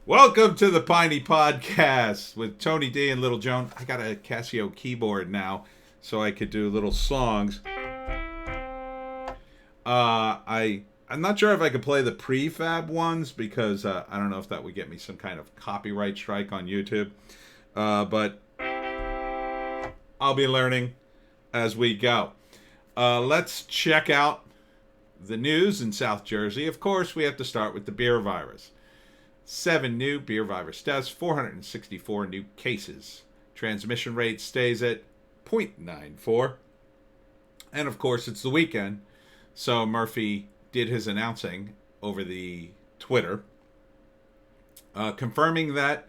Welcome to the Piney Podcast with Tony D and Little Joan. I got a Casio keyboard now, so I could do little songs. I'm not sure if I could play the prefab ones because I don't know if that would get me some kind of copyright strike on YouTube. But I'll be learning as we go. Let's check out the news in South Jersey. Of course, we have to start with the beer virus. 7 new beer virus deaths, 464 new cases. Transmission rate stays at 0.94. And of course, it's the weekend, so Murphy did his announcing over the Twitter, confirming that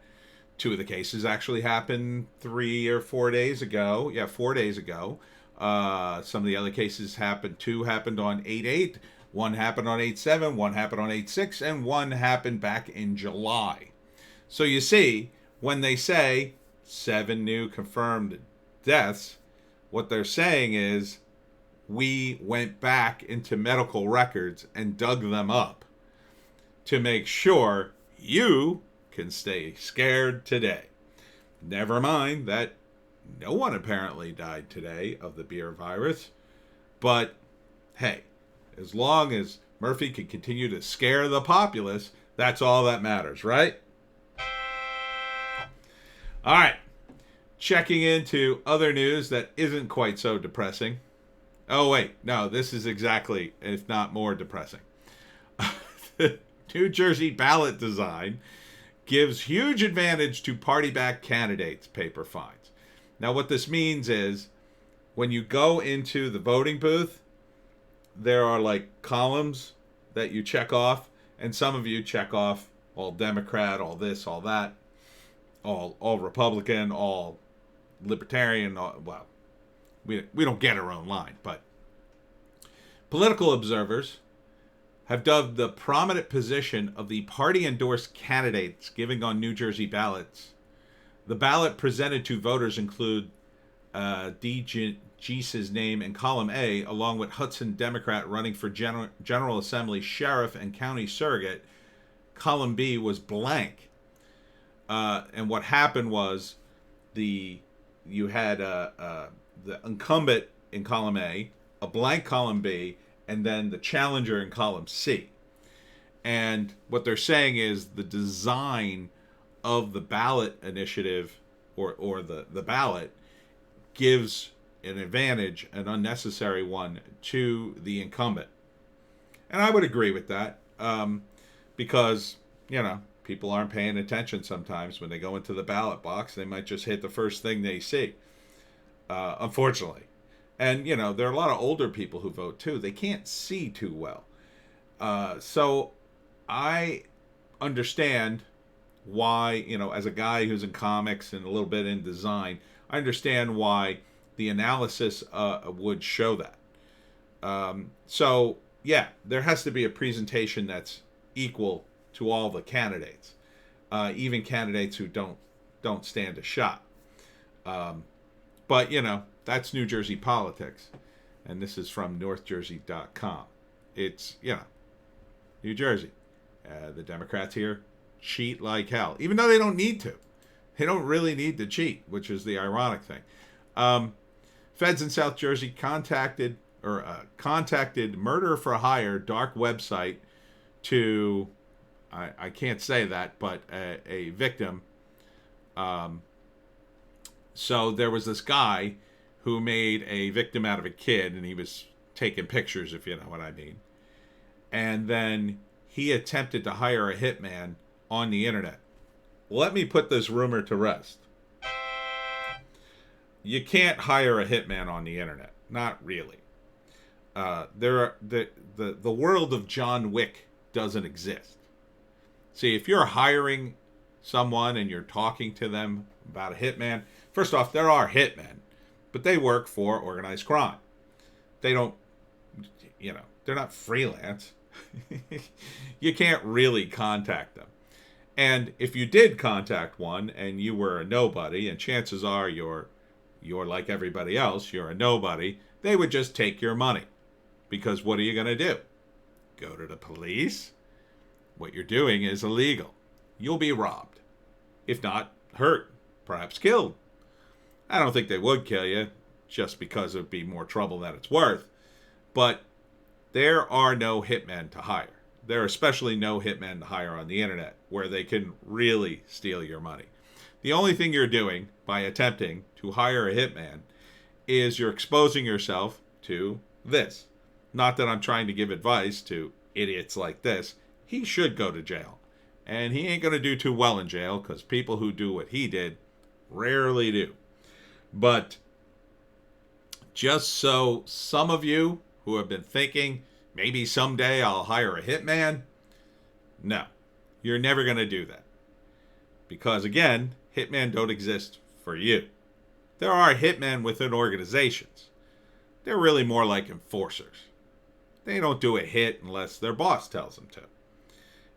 2 of the cases actually happened 3 or 4 days ago. Yeah, 4 days ago. Some of the other cases happened. 2 happened on 8/8. 1 happened on 8/7, 1 happened on 8/6, and 1 happened back in July. So you see, when they say 7 new confirmed deaths, what they're saying is we went back into medical records and dug them up to make sure you can stay scared today. Never mind that no one apparently died today of the beer virus, but hey, as long as Murphy can continue to scare the populace, that's all that matters, right? All right. Checking into other news that isn't quite so depressing. Oh, wait. No, this is exactly, if not more depressing. The New Jersey ballot design gives huge advantage to party-back candidates, paper finds. Now, what this means is when you go into the voting booth, there are like columns that you check off, and some of you check off all Democrat, all this, all that, all Republican, all Libertarian. Well, we don't get our own line, but political observers have dubbed the prominent position of the party-endorsed candidates giving on New Jersey ballots. The ballot presented to voters include DeGeese's name in column A, along with Hudson Democrat running for General Assembly, Sheriff, and County Surrogate. Column B was blank. And what happened was you had the incumbent in column A, a blank column B, and then the challenger in column C. And what they're saying is the design of the ballot initiative or the ballot gives an advantage, an unnecessary one, to the incumbent. And I would agree with that because, people aren't paying attention sometimes when they go into the ballot box. They might just hit the first thing they see, unfortunately. And, there are a lot of older people who vote too. They can't see too well. So I understand why, as a guy who's in comics and a little bit in design, I understand why the analysis would show that. So, yeah, there has to be a presentation that's equal to all the candidates, even candidates who don't stand a shot. But, that's New Jersey politics. And this is from NorthJersey.com. It's, New Jersey. The Democrats here cheat like hell, even though they don't need to. They don't really need to cheat, which is the ironic thing. Feds in South Jersey contacted murder for hire dark website to, I can't say that, but a victim. So there was this guy who made a victim out of a kid, and he was taking pictures, if you know what I mean. And then he attempted to hire a hitman on the internet. Let me put this rumor to rest. You can't hire a hitman on the internet. Not really. The world of John Wick doesn't exist. See, if you're hiring someone and you're talking to them about a hitman, first off, there are hitmen, but they work for organized crime. They don't, they're not freelance. You can't really contact them. And if you did contact one and you were a nobody, and chances are you're like everybody else, you're a nobody, they would just take your money. Because what are you going to do? Go to the police? What you're doing is illegal. you'll be robbed. If not, hurt, perhaps killed. I don't think they would kill you just because it would be more trouble than it's worth. But there are no hitmen to hire. There are especially no hitmen to hire on the internet where they can really steal your money. The only thing you're doing by attempting to hire a hitman is you're exposing yourself to this. Not that I'm trying to give advice to idiots like this. He should go to jail. And he ain't going to do too well in jail because people who do what he did rarely do. But just so some of you who have been thinking, maybe someday I'll hire a hitman. No, you're never going to do that. Because again, hitmen don't exist for you. There are hitmen within organizations. They're really more like enforcers. They don't do a hit unless their boss tells them to.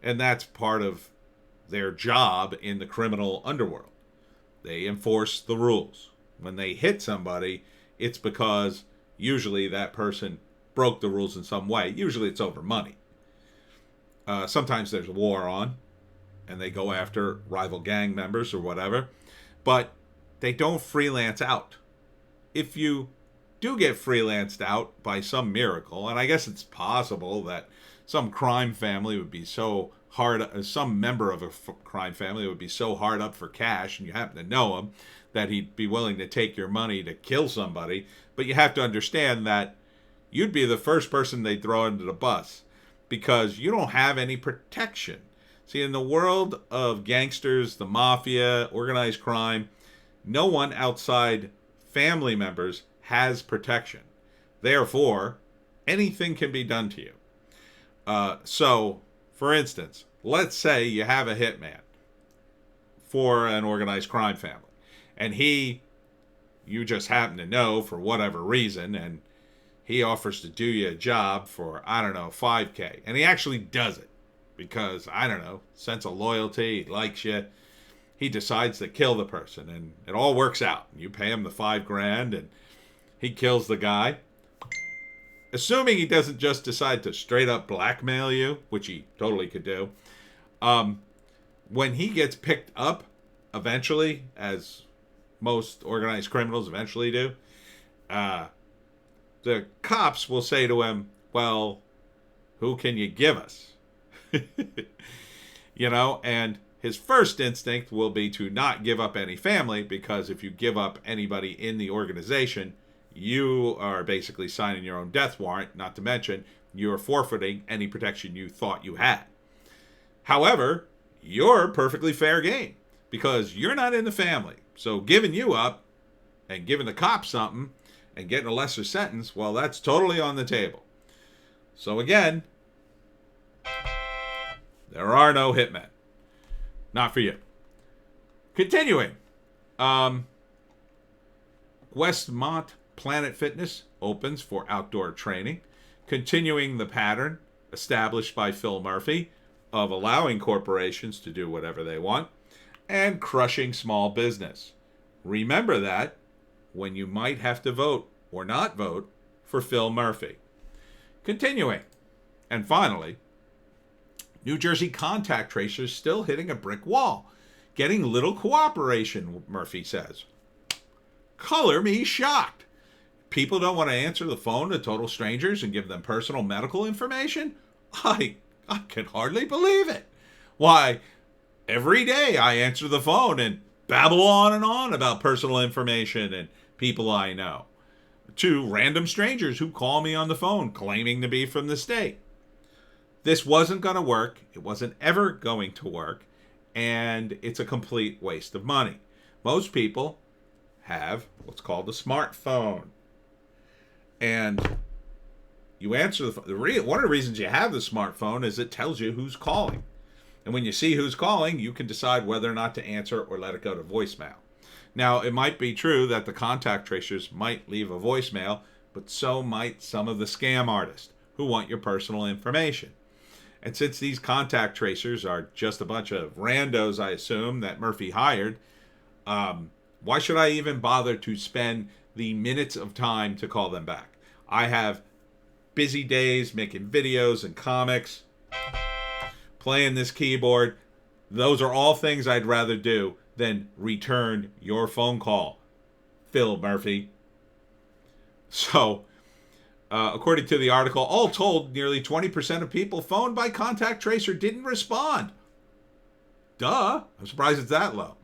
And that's part of their job in the criminal underworld. They enforce the rules. When they hit somebody, it's because usually that person broke the rules in some way. Usually it's over money. Sometimes there's a war on, and they go after rival gang members or whatever. But they don't freelance out. If you do get freelanced out by some miracle, and I guess it's possible that some crime family would be so hard, some member of a crime family would be so hard up for cash, and you happen to know him, that he'd be willing to take your money to kill somebody. But you have to understand that you'd be the first person they throw into the bus because you don't have any protection. See, in the world of gangsters, the mafia, organized crime, no one outside family members has protection. Therefore, anything can be done to you. So, for instance, let's say you have a hitman for an organized crime family. And you just happen to know for whatever reason, and he offers to do you a job for, I don't know, $5,000. And he actually does it because, I don't know, sense of loyalty, he likes you. He decides to kill the person, and it all works out. You pay him the $5,000, and he kills the guy. Assuming he doesn't just decide to straight up blackmail you, which he totally could do. When he gets picked up, eventually, as most organized criminals eventually do, the cops will say to him, well, who can you give us? And his first instinct will be to not give up any family, because if you give up anybody in the organization, you are basically signing your own death warrant, not to mention you're forfeiting any protection you thought you had. However, you're perfectly fair game because you're not in the family. So giving you up and giving the cops something and getting a lesser sentence, well, that's totally on the table. So again, there are no hitmen. Not for you. Continuing. Westmont Planet Fitness opens for outdoor training, continuing the pattern established by Phil Murphy of allowing corporations to do whatever they want and crushing small business. Remember that when you might have to vote or not vote for Phil Murphy. Continuing. And finally, New Jersey contact tracers still hitting a brick wall, getting little cooperation, Murphy says. Color me shocked. People don't want to answer the phone to total strangers and give them personal medical information? I can hardly believe it. Why, every day I answer the phone and babble on and on about personal information and people I know to random strangers who call me on the phone claiming to be from the state. This wasn't going to work. It wasn't ever going to work. And it's a complete waste of money. Most people have what's called a smartphone. And you answer the phone. One of the reasons you have the smartphone is it tells you who's calling. And when you see who's calling, you can decide whether or not to answer or let it go to voicemail. Now, it might be true that the contact tracers might leave a voicemail, but so might some of the scam artists who want your personal information. And since these contact tracers are just a bunch of randos, I assume, that Murphy hired, why should I even bother to spend the minutes of time to call them back? I have busy days making videos and comics, playing this keyboard. Those are all things I'd rather do than return your phone call, Phil Murphy. So, according to the article, all told, nearly 20% of people phoned by contact tracer didn't respond. Duh. I'm surprised it's that low.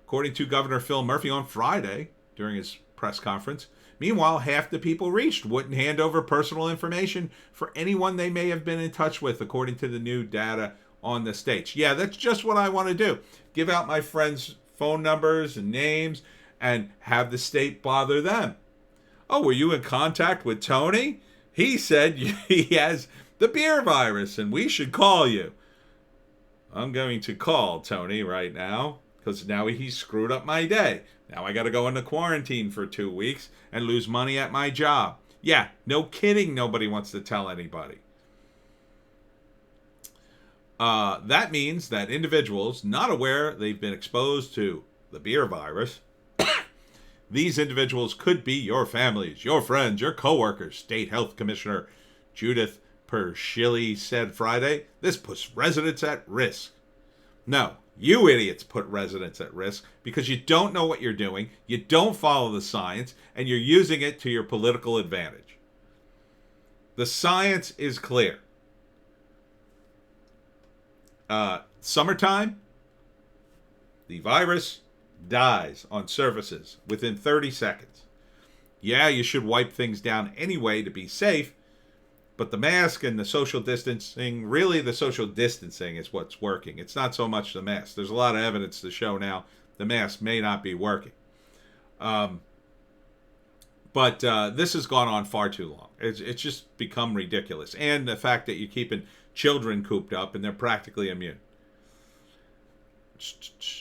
According to Governor Phil Murphy on Friday during his press conference. Meanwhile, half the people reached wouldn't hand over personal information for anyone they may have been in touch with, according to the new data on the states. Yeah, that's just what I want to do. Give out my friends' phone numbers and names and have the state bother them. Oh, were you in contact with Tony? He said he has the beer virus and we should call you. I'm going to call Tony right now because now he screwed up my day. Now I got to go into quarantine for 2 weeks and lose money at my job. Yeah, no kidding. Nobody wants to tell anybody. That means that individuals not aware they've been exposed to the beer virus, these individuals could be your families, your friends, your coworkers, State Health Commissioner Judith Pershilly said Friday. This puts residents at risk. No, you idiots put residents at risk because you don't know what you're doing, you don't follow the science, and you're using it to your political advantage. The science is clear. Summertime, the virus dies on surfaces within 30 seconds. Yeah, you should wipe things down anyway to be safe, but the mask and the social distancing, really the social distancing is what's working. It's not so much the mask. There's a lot of evidence to show now the mask may not be working. But this has gone on far too long. It's just become ridiculous. And the fact that you're keeping children cooped up and they're practically immune.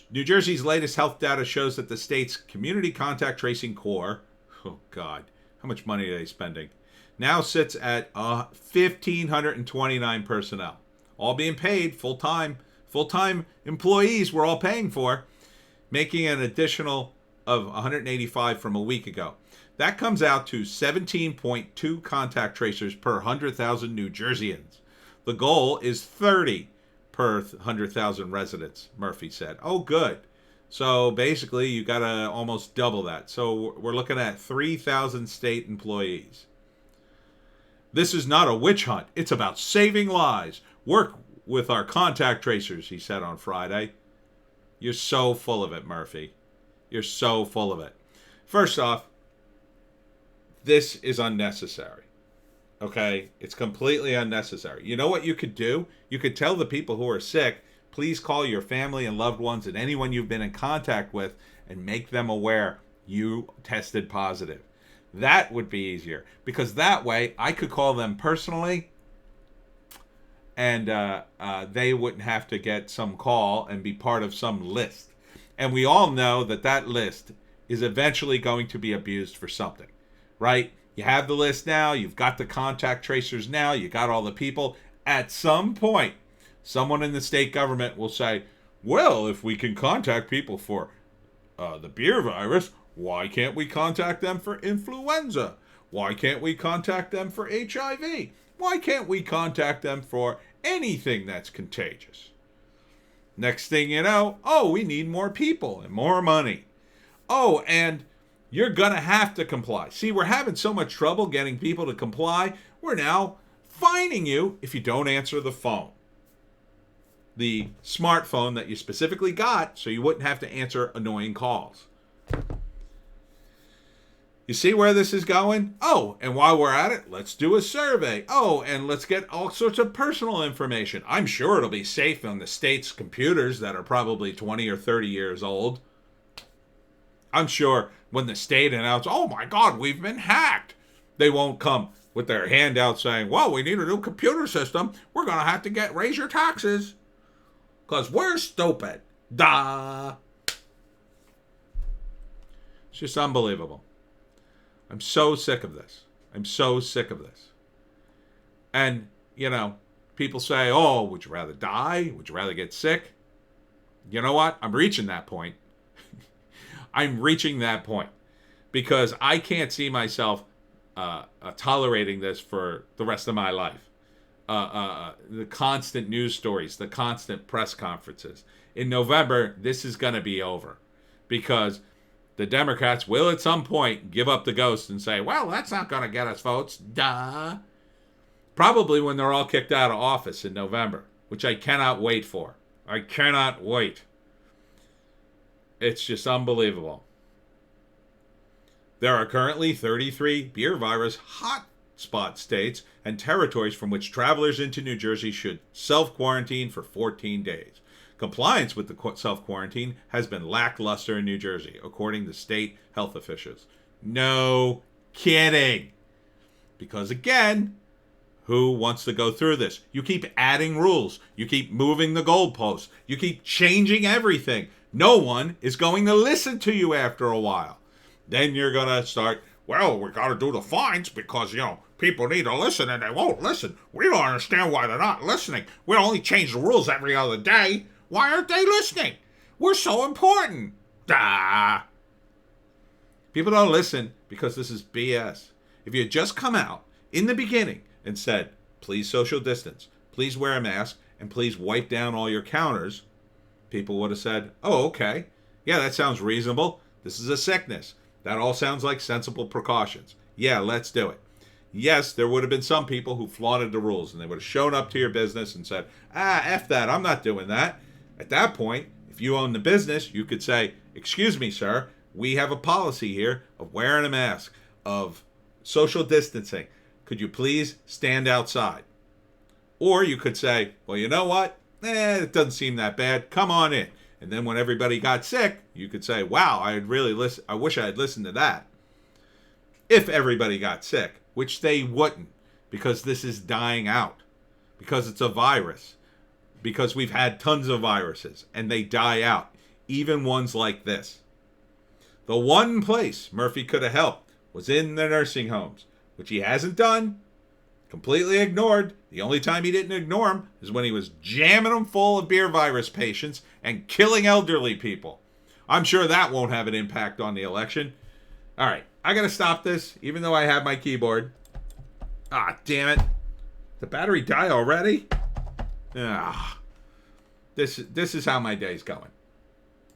New Jersey's latest health data shows that the state's community contact tracing core, oh God, how much money are they spending? Now sits at 1,529 personnel, all being paid full-time employees we're all paying for, making an additional of 185 from a week ago. That comes out to 17.2 contact tracers per 100,000 New Jerseyans. The goal is 30 per 100,000 residents, Murphy said. Oh, good. So basically, you got to almost double that. So we're looking at 3,000 state employees. This is not a witch hunt. It's about saving lives. Work with our contact tracers, he said on Friday. You're so full of it, Murphy. You're so full of it. First off, this is unnecessary. Okay? It's completely unnecessary. You know what you could do? You could tell the people who are sick, please call your family and loved ones and anyone you've been in contact with and make them aware you tested positive. That would be easier because that way I could call them personally and they wouldn't have to get some call and be part of some list. And we all know that that list is eventually going to be abused for something, right? You have the list now. You've got the contact tracers now. You got all the people. At some point, someone in the state government will say, well, if we can contact people for the beer virus, why can't we contact them for influenza? Why can't we contact them for HIV? Why can't we contact them for anything that's contagious? Next thing you know, oh, we need more people and more money. Oh, and you're going to have to comply. See, we're having so much trouble getting people to comply. We're now fining you if you don't answer the phone. The smartphone that you specifically got so you wouldn't have to answer annoying calls. You see where this is going? Oh, and while we're at it, let's do a survey. Oh, and let's get all sorts of personal information. I'm sure it'll be safe on the state's computers that are probably 20 or 30 years old. I'm sure when the state announces, oh my God, we've been hacked, they won't come with their hand out saying, well, we need a new computer system. We're going to have to raise your taxes because we're stupid. Duh. It's just unbelievable. I'm so sick of this. I'm so sick of this. And, you know, people say, oh, would you rather die? Would you rather get sick? You know what? I'm reaching that point. I'm reaching that point because I can't see myself tolerating this for the rest of my life. the constant news stories, the constant press conferences. In November, this is going to be over because the Democrats will at some point give up the ghost and say, well, that's not going to get us votes. Duh. Probably when they're all kicked out of office in November, which I cannot wait for. I cannot wait. It's just unbelievable. There are currently 33 beer virus hotspot states and territories from which travelers into New Jersey should self-quarantine for 14 days. Compliance with the self-quarantine has been lackluster in New Jersey, according to state health officials. No kidding. Because again, who wants to go through this? You keep adding rules. You keep moving the goalposts. You keep changing everything. No one is going to listen to you after a while. Then you're going to start, well, we got to do the fines because, people need to listen and they won't listen. We don't understand why they're not listening. We only change the rules every other day. Why aren't they listening? We're so important. People don't listen because this is BS. If you had just come out in the beginning and said, please social distance, please wear a mask, and please wipe down all your counters, people would have said, oh, okay. Yeah, that sounds reasonable. This is a sickness. That all sounds like sensible precautions. Yeah, let's do it. Yes, there would have been some people who flaunted the rules, and they would have shown up to your business and said, F that, I'm not doing that. At that point, if you own the business, you could say, excuse me, sir, we have a policy here of wearing a mask, of social distancing. Could you please stand outside? Or you could say, well, you know what? It doesn't seem that bad. Come on in. And then when everybody got sick, you could say, wow, I wish I had listened to that. If everybody got sick, which they wouldn't, because this is dying out, because it's a virus, because we've had tons of viruses, and they die out, even ones like this. The one place Murphy could have helped was in the nursing homes, which he hasn't done, completely ignored. The only time he didn't ignore them is when he was jamming them full of beer virus patients and killing elderly people. I'm sure that won't have an impact on the election. All right, I got to stop this, even though I have my keyboard. Damn it. The battery die already? This is how my day's going.